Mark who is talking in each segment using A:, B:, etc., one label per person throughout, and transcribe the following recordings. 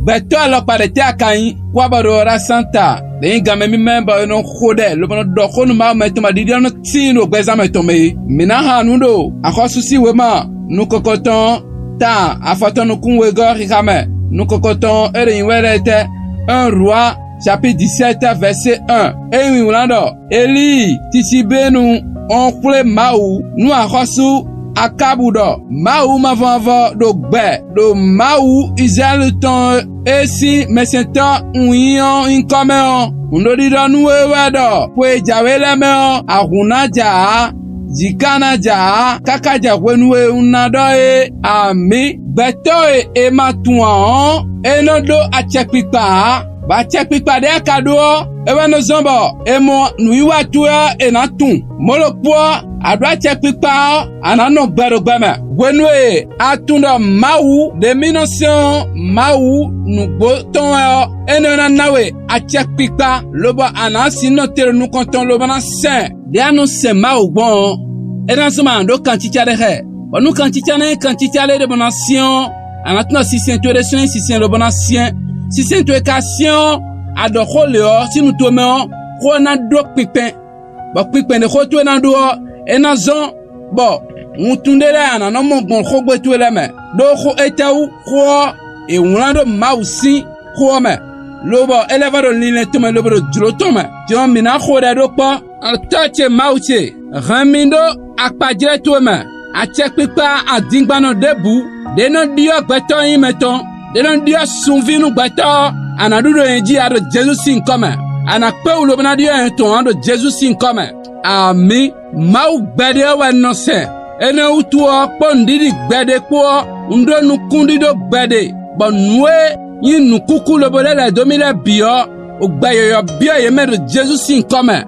A: beto alo parete akai kwa barora santa de ngame mi memba no khode lo bono do khonu ma meto ma didio no tino gbeza meto me mina hanundo akhosusi wema nu kokoton ta afaton kunwe gori kame nu kokoton ere inwerete 1 roi chapitre 17 verset 1 ewi ulando eli tisibenu oncle mau nu akhosu akabudo mau mavavo do gbe do mau Israel ton esi mesenta unyon inkomeo ndodido nuwewedo pwe jawele meo ahunaja jikanaja kakaja wenuwe unadoe ami betoe ematuan enodo achekpipa ba chekpipa de kado ewe no zombo emo nuiwa tuya enatun molopo adwa chekpipa anano gberogbeme wenwe atundo mau de minosion mau nugbo ton enona nawe achekpipa lobo anasi no tere nu konton lobo na sen de anu se mau bon enasoma ndo kantichale he bonu kantichale de bonation anatuna sisentouration sisen lobo na sien sisentoucation adokholeo sinu tomeo ko na do pipen ba pipen de khoto na do enazon bo mutundele ana no mongon khogbe tuele me do kho etau kho e wulando mausi kho me lobo elevado line tome lobo julo tome jon mina kho da do pa tache mauche ramindo akpajire tome a check pipa adingbano debu de no dio gbeto yin meton de no dio sunvinu gbeto anadudo enji ado Jesus sin come anakpe ulo na dio enton ado Jesus sin come ami mau gbede wa no se ene utuo pondidi gbede po ndo nukundi do gbede bonwe yin nukuku lo bolela domile bio ogbayo bio yemedo Jesus sin come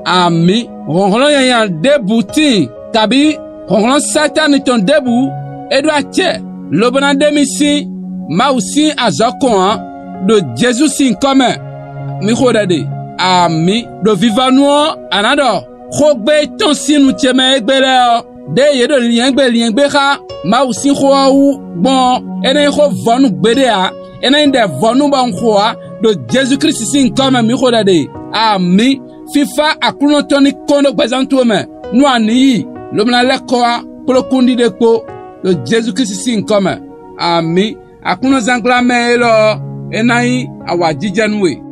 A: ami ronron yan debuti tabi ronron satan ton debu edwa che lobona demisi mausi azokon de Jesus sin comme mi khodade ami do vivano anado khogbe ton sinu cheme egbele de yedo liengbe kha mausi khowu bon ene kho vonu gbede a ene de vonu bon khoa de Jesus Christ sin comme mi khodade ami fifa akuno toni kondo gbezantume no ani lomna lekoa prokundi de ko de Jesus Christ sin comme ami akuno zangla melo enai awajijanwe